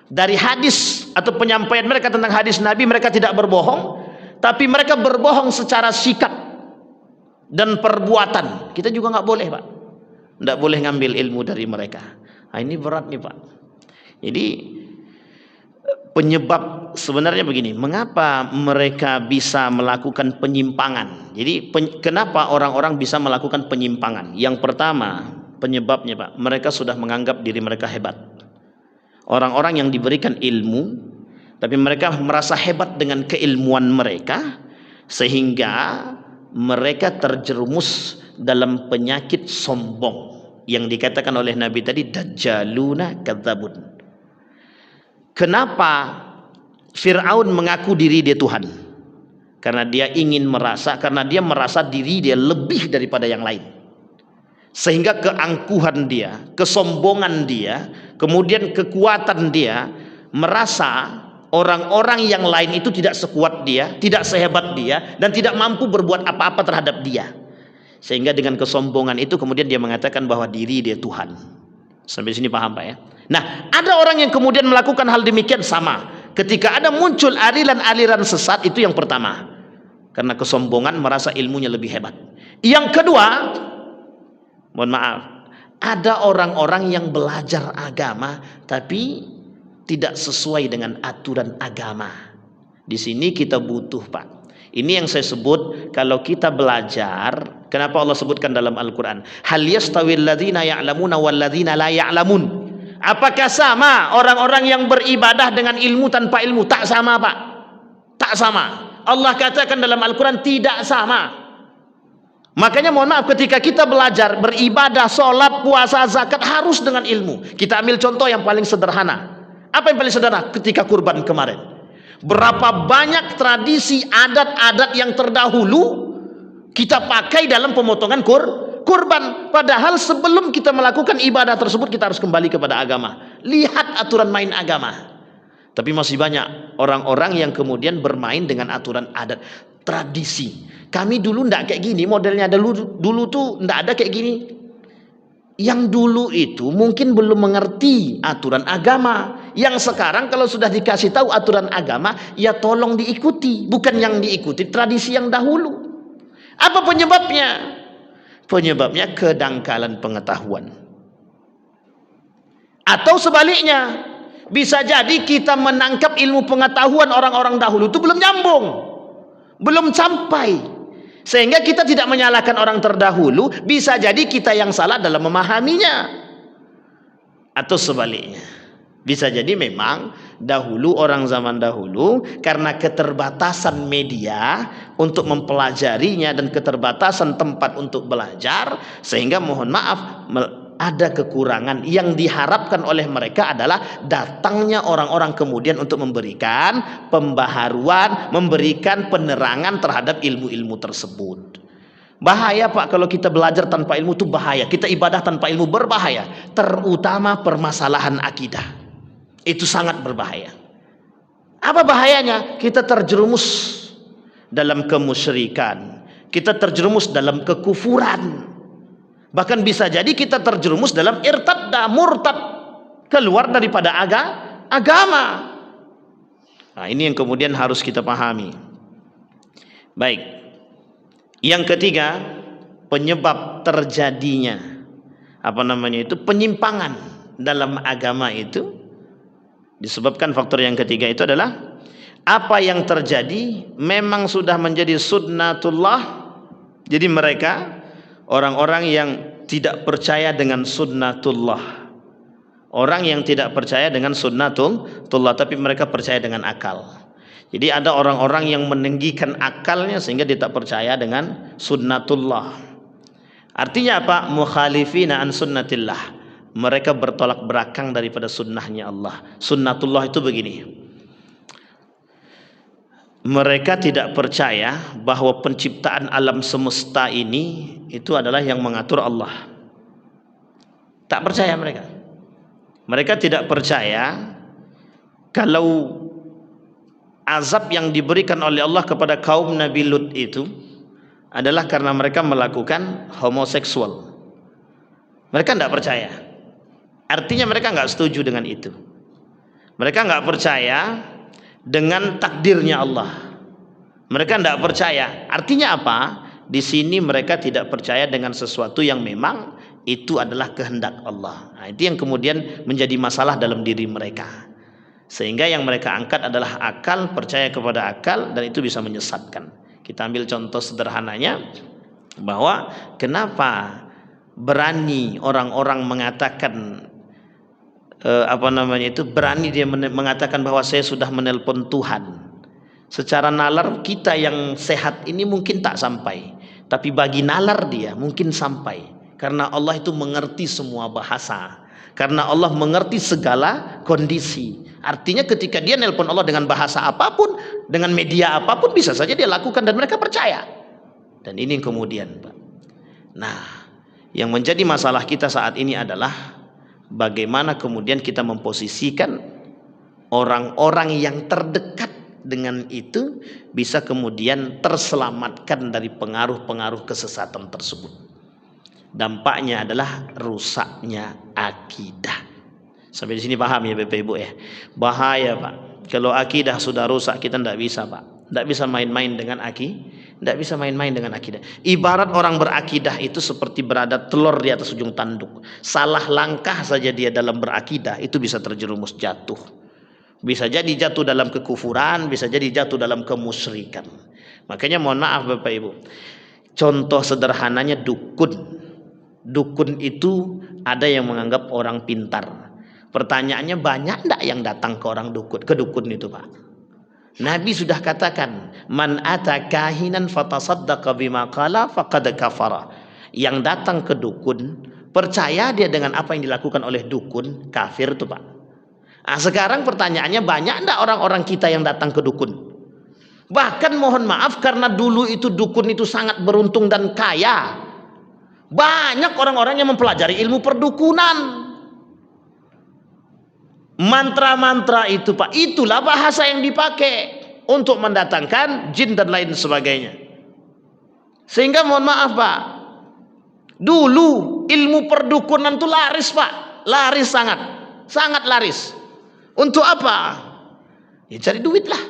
dari hadis atau penyampaian mereka tentang hadis Nabi, mereka tidak berbohong, tapi mereka berbohong secara sikap dan perbuatan, kita juga nggak boleh, Pak. Tidak boleh ngambil ilmu dari mereka. Nah, ini berat nih, Pak. Jadi penyebab sebenarnya begini, mengapa mereka bisa melakukan penyimpangan? Jadi kenapa orang-orang bisa melakukan penyimpangan? Yang pertama penyebabnya, Pak, mereka sudah menganggap diri mereka hebat. Orang-orang yang diberikan ilmu tapi mereka merasa hebat dengan keilmuan mereka, sehingga mereka terjerumus dalam penyakit sombong yang dikatakan oleh Nabi tadi, dajjaluna kadzabun. Kenapa Fir'aun mengaku diri dia Tuhan? Karena dia merasa diri dia lebih daripada yang lain, sehingga keangkuhan dia, kesombongan dia, kemudian kekuatan dia, merasa orang-orang yang lain itu tidak sekuat dia, tidak sehebat dia, dan tidak mampu berbuat apa-apa terhadap dia. Sehingga dengan kesombongan itu kemudian dia mengatakan bahwa diri dia Tuhan. Sampai sini paham, Pak, ya? Nah, ada orang yang kemudian melakukan hal demikian sama. Ketika ada muncul aliran-aliran sesat, itu yang pertama. Karena kesombongan merasa ilmunya lebih hebat. Yang kedua, mohon maaf, ada orang-orang yang belajar agama tapi tidak sesuai dengan aturan agama. Di sini kita butuh, Pak. Ini yang saya sebut, kalau kita belajar, kenapa Allah sebutkan dalam Al-Quran, hal yastawil ladzina ya'lamuna wal ladzina la ya'lamun. Apakah sama orang-orang yang beribadah dengan ilmu tanpa ilmu? Tak sama, Pak. Tak sama. Allah katakan dalam Al-Quran tidak sama. Makanya mohon maaf, ketika kita belajar beribadah, sholat, puasa, zakat harus dengan ilmu. Kita ambil contoh yang paling sederhana. Apa yang paling sederhana? Ketika kurban kemarin, berapa banyak tradisi adat-adat yang terdahulu kita pakai dalam pemotongan kurban. Padahal sebelum kita melakukan ibadah tersebut, kita harus kembali kepada agama. Lihat aturan main agama. Tapi masih banyak orang-orang yang kemudian bermain dengan aturan adat, tradisi. Kami dulu ndak kayak gini modelnya, dulu tuh ndak ada kayak gini. Yang dulu itu mungkin belum mengerti aturan agama. Yang sekarang kalau sudah dikasih tahu aturan agama, ya tolong diikuti, bukan yang diikuti tradisi yang dahulu. Apa penyebabnya? Penyebabnya kedangkalan pengetahuan. Atau sebaliknya, bisa jadi kita menangkap ilmu pengetahuan orang-orang dahulu itu belum nyambung, belum sampai, sehingga kita tidak menyalahkan orang terdahulu. Bisa jadi kita yang salah dalam memahaminya. Atau sebaliknya, bisa jadi memang dahulu, orang zaman dahulu, karena keterbatasan media untuk mempelajarinya dan keterbatasan tempat untuk belajar, sehingga mohon maaf ada kekurangan. Yang diharapkan oleh mereka adalah datangnya orang-orang kemudian untuk memberikan pembaharuan, memberikan penerangan terhadap ilmu-ilmu tersebut. Bahaya, Pak, kalau kita belajar tanpa ilmu itu bahaya. Kita ibadah tanpa ilmu berbahaya. Terutama permasalahan akidah, itu sangat berbahaya. Apa bahayanya? Kita terjerumus dalam kemusyrikan, kita terjerumus dalam kekufuran. Bahkan bisa jadi kita terjerumus dalam irtadda, murtad, keluar daripada agama. Nah, ini yang kemudian harus kita pahami. Baik. Yang ketiga, penyebab terjadinya penyimpangan dalam agama itu disebabkan faktor yang ketiga itu adalah apa yang terjadi memang sudah menjadi sunnatullah. Jadi mereka orang-orang yang tidak percaya dengan sunnatullah, orang yang tidak percaya dengan sunnatullah, tapi mereka percaya dengan akal. Jadi ada orang-orang yang meninggikan akalnya sehingga dia tak percaya dengan sunnatullah. Artinya apa? Mukhalifina an sunnatillah, mereka bertolak belakang daripada sunnahnya Allah. Sunnatullah itu begini, mereka tidak percaya bahwa penciptaan alam semesta ini itu adalah yang mengatur Allah. Tak percaya mereka. Mereka tidak percaya kalau azab yang diberikan oleh Allah kepada kaum Nabi Lut itu adalah karena mereka melakukan homoseksual. Mereka tidak percaya. Artinya mereka nggak setuju dengan itu. Mereka nggak percaya dengan takdirnya Allah. Mereka tidak percaya. Artinya apa? Di sini mereka tidak percaya dengan sesuatu yang memang itu adalah kehendak Allah. Nah, itu yang kemudian menjadi masalah dalam diri mereka. Sehingga yang mereka angkat adalah akal, percaya kepada akal, dan itu bisa menyesatkan. Kita ambil contoh sederhananya, bahwa kenapa berani orang-orang mengatakan berani dia mengatakan bahwa saya sudah menelpon Tuhan. Secara nalar kita yang sehat ini mungkin tak sampai, tapi bagi nalar dia mungkin sampai, karena Allah itu mengerti semua bahasa, karena Allah mengerti segala kondisi. Artinya ketika dia nelpon Allah dengan bahasa apapun, dengan media apapun, bisa saja dia lakukan dan mereka percaya. Dan ini kemudian, Pak, nah, yang menjadi masalah kita saat ini adalah bagaimana kemudian kita memposisikan orang-orang yang terdekat dengan itu bisa kemudian terselamatkan dari pengaruh-pengaruh kesesatan tersebut. Dampaknya adalah rusaknya akidah. Sampai di sini paham ya Bapak Ibu ya. Bahaya Pak. Kalau akidah sudah rusak kita tidak bisa Pak. Tidak bisa main-main dengan tidak bisa main-main dengan akidah. Ibarat orang berakidah itu seperti berada telur di atas ujung tanduk. Salah langkah saja dia dalam berakidah itu bisa terjerumus jatuh. Bisa jadi jatuh dalam kekufuran, bisa jadi jatuh dalam kemusyrikan. Makanya mohon maaf Bapak Ibu. Contoh sederhananya dukun. Dukun itu ada yang menganggap orang pintar. Pertanyaannya banyak enggak yang datang ke orang dukun, ke dukun itu Pak? Nabi sudah katakan, man ata kahinan fatasaddaqa bima qala faqad kafara. Yang datang ke dukun, percaya dia dengan apa yang dilakukan oleh dukun, kafir tuh Pak. Nah, sekarang pertanyaannya banyak enggak orang-orang kita yang datang ke dukun? Bahkan mohon maaf karena dulu itu dukun itu sangat beruntung dan kaya. Banyak orang-orang yang mempelajari ilmu perdukunan. Mantra-mantra itu Pak, itulah bahasa yang dipakai untuk mendatangkan jin dan lain sebagainya. Sehingga mohon maaf Pak, dulu ilmu perdukunan itu laris Pak, laris sangat laris. Untuk apa? Ya cari duit lah,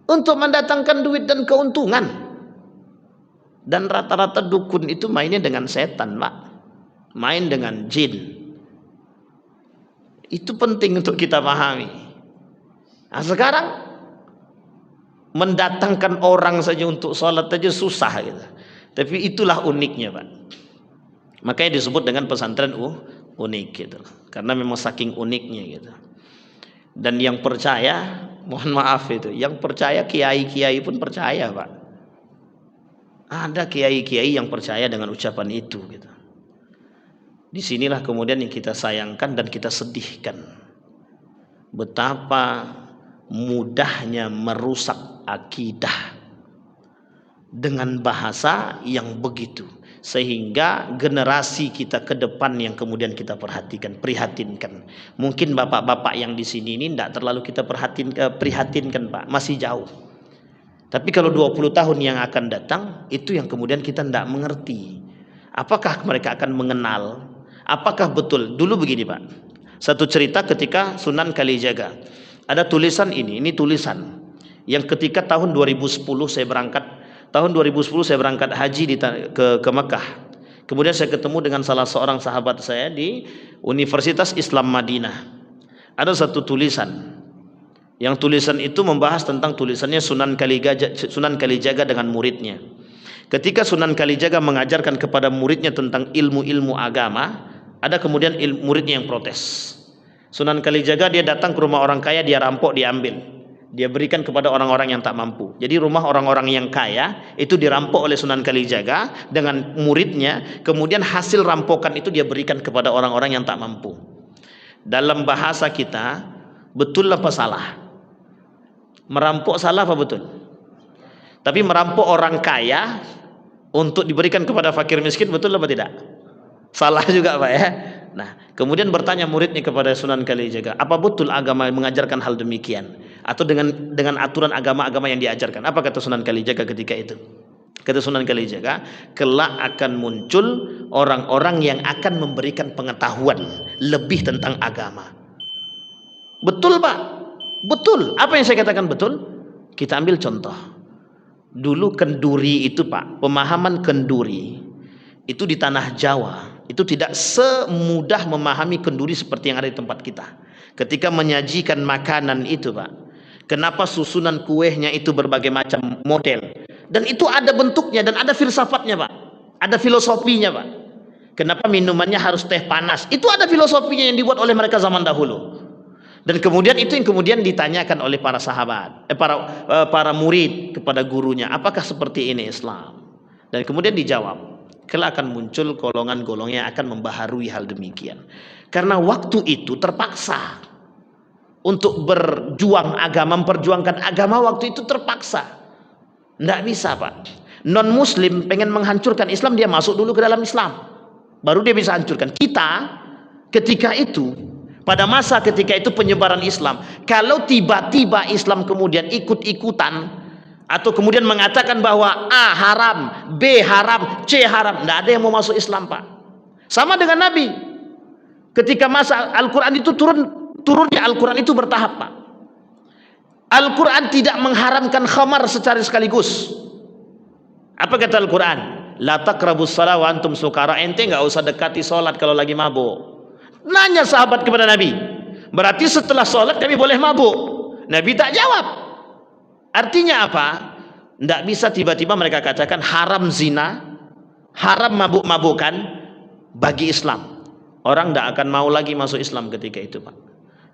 untuk mendatangkan duit dan keuntungan. Dan rata-rata dukun itu mainnya dengan setan Pak, main dengan jin. Itu penting untuk kita pahami. Nah, sekarang mendatangkan orang saja untuk sholat saja susah gitu. Tapi itulah uniknya Pak. Makanya disebut dengan pesantren unik gitu. Karena memang saking uniknya gitu. Dan yang percaya, mohon maaf itu, yang percaya kiai-kiai pun percaya Pak. Ada kiai-kiai yang percaya dengan ucapan itu gitu. Disinilah kemudian yang kita sayangkan dan kita sedihkan. Betapa mudahnya merusak akidah dengan bahasa yang begitu. Sehingga generasi kita ke depan yang kemudian kita prihatinkan. Mungkin bapak-bapak yang di sini ini tidak terlalu kita prihatinkan Pak, masih jauh. Tapi kalau 20 tahun yang akan datang, itu yang kemudian kita tidak mengerti. Apakah mereka akan mengenal? Apakah betul? Dulu begini Pak, satu cerita ketika Sunan Kalijaga, ada tulisan ini tulisan yang ketika tahun 2010 saya berangkat haji ke Mekah. Kemudian saya ketemu dengan salah seorang sahabat saya di Universitas Islam Madinah. Ada satu tulisan, yang tulisan itu membahas tentang tulisannya Sunan Kalijaga dengan muridnya. Ketika Sunan Kalijaga mengajarkan kepada muridnya tentang ilmu-ilmu agama, ada kemudian muridnya yang protes. Sunan Kalijaga dia datang ke rumah orang kaya, dia rampok, diambil, dia berikan kepada orang-orang yang tak mampu. Jadi rumah orang-orang yang kaya itu dirampok oleh Sunan Kalijaga dengan muridnya. Kemudian hasil rampokan itu dia berikan kepada orang-orang yang tak mampu. Dalam bahasa kita, betul apa salah? Merampok salah apa betul? Tapi merampok orang kaya untuk diberikan kepada fakir miskin, betul apa tidak? Salah juga Pak ya. Nah, kemudian bertanya muridnya kepada Sunan Kalijaga, apa betul agama mengajarkan hal demikian? Atau dengan aturan agama-agama yang diajarkan? Apa kata Sunan Kalijaga ketika itu? Kata Sunan Kalijaga, kelak akan muncul orang-orang yang akan memberikan pengetahuan lebih tentang agama. Betul Pak, betul. Apa yang saya katakan betul? Kita ambil contoh. Dulu kenduri itu Pak, pemahaman kenduri itu di tanah Jawa itu tidak semudah memahami kenduri seperti yang ada di tempat kita. Ketika menyajikan makanan itu Pak, kenapa susunan kuehnya itu berbagai macam model, dan itu ada bentuknya dan ada filsafatnya Pak, ada filosofinya Pak. Kenapa minumannya harus teh panas, itu ada filosofinya yang dibuat oleh mereka zaman dahulu. Dan kemudian itu yang kemudian ditanyakan oleh para sahabat, para murid kepada gurunya, apakah seperti ini Islam? Dan kemudian dijawab, kelak akan muncul golongan-golongan yang akan membaharui hal demikian. Karena waktu itu terpaksa untuk berjuang agama, memperjuangkan agama, waktu itu terpaksa. Tidak bisa Pak. Non muslim pengen menghancurkan Islam, dia masuk dulu ke dalam Islam, baru dia bisa hancurkan. Kita ketika itu, pada masa ketika itu penyebaran Islam, kalau tiba-tiba Islam kemudian ikut-ikutan atau kemudian mengatakan bahwa A haram, B haram, C haram, tidak ada yang mau masuk Islam Pak. Sama dengan Nabi. Ketika masa Al-Quran itu turunnya Al-Quran itu bertahap, Pak. Al-Quran tidak mengharamkan khamar secara sekaligus. Apa kata Al-Quran? La taqrabus shalah wa antum sukara. Ente nggak usah dekati sholat kalau lagi mabuk. Nanya sahabat kepada Nabi, berarti setelah sholat kami boleh mabuk? Nabi tak jawab. Artinya apa? Tidak bisa tiba-tiba mereka katakan haram zina, haram mabuk-mabukan bagi Islam. Orang tidak akan mau lagi masuk Islam ketika itu, Pak.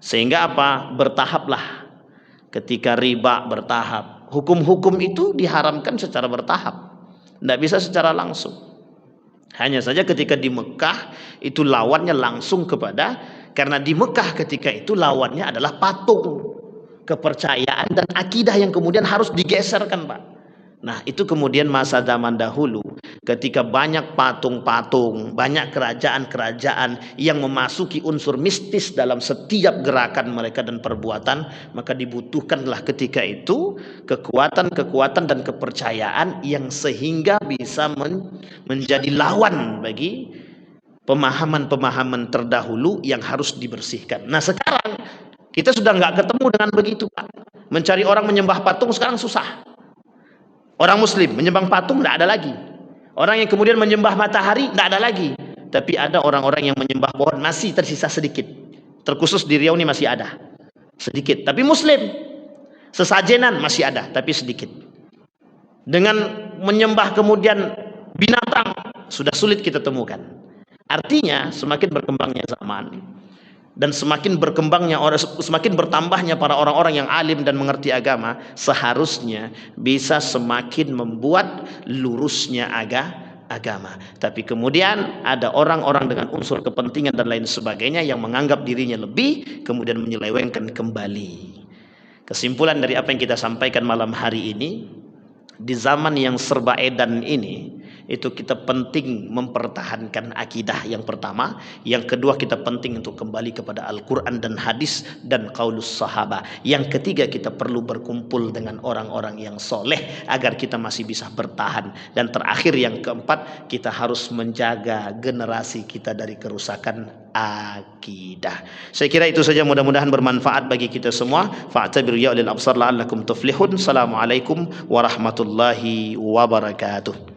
Sehingga apa? Bertahaplah. Ketika riba bertahap, hukum-hukum itu diharamkan secara bertahap, tidak bisa secara langsung. Hanya saja ketika di Mekah itu lawannya langsung kepada, karena di Mekah ketika itu lawannya adalah patung, kepercayaan dan akidah yang kemudian harus digeserkan, Pak. Nah, itu kemudian masa zaman dahulu ketika banyak patung-patung, banyak kerajaan-kerajaan yang memasuki unsur mistis dalam setiap gerakan mereka dan perbuatan, maka dibutuhkanlah ketika itu kekuatan-kekuatan dan kepercayaan yang sehingga bisa menjadi lawan bagi pemahaman-pemahaman terdahulu yang harus dibersihkan. Nah, sekarang kita sudah nggak ketemu dengan begitu, Pak. Mencari orang menyembah patung sekarang susah. Orang muslim menyembah patung tidak ada lagi. Orang yang kemudian menyembah matahari tidak ada lagi. Tapi ada orang-orang yang menyembah pohon, masih tersisa sedikit. Terkhusus di Riau ini masih ada sedikit. Tapi muslim. Sesajenan masih ada, tapi sedikit. Dengan menyembah kemudian binatang sudah sulit kita temukan. Artinya semakin berkembangnya zaman dan semakin bertambahnya para orang-orang yang alim dan mengerti agama, seharusnya bisa semakin membuat lurusnya agama. Tapi kemudian ada orang-orang dengan unsur kepentingan dan lain sebagainya yang menganggap dirinya lebih, kemudian menyelewengkan kembali. Kesimpulan dari apa yang kita sampaikan malam hari ini, di zaman yang serba edan ini, itu kita penting mempertahankan akidah yang pertama. Yang kedua, kita penting untuk kembali kepada Al-Quran dan hadis dan qaulus sahabat. Yang ketiga, kita perlu berkumpul dengan orang-orang yang soleh agar kita masih bisa bertahan. Dan terakhir, yang keempat, kita harus menjaga generasi kita dari kerusakan akidah. Saya kira itu saja, mudah-mudahan bermanfaat bagi kita semua. Fa'tabiru ya ulil absar la'allakum tuflihun. Assalamualaikum warahmatullahi wabarakatuh.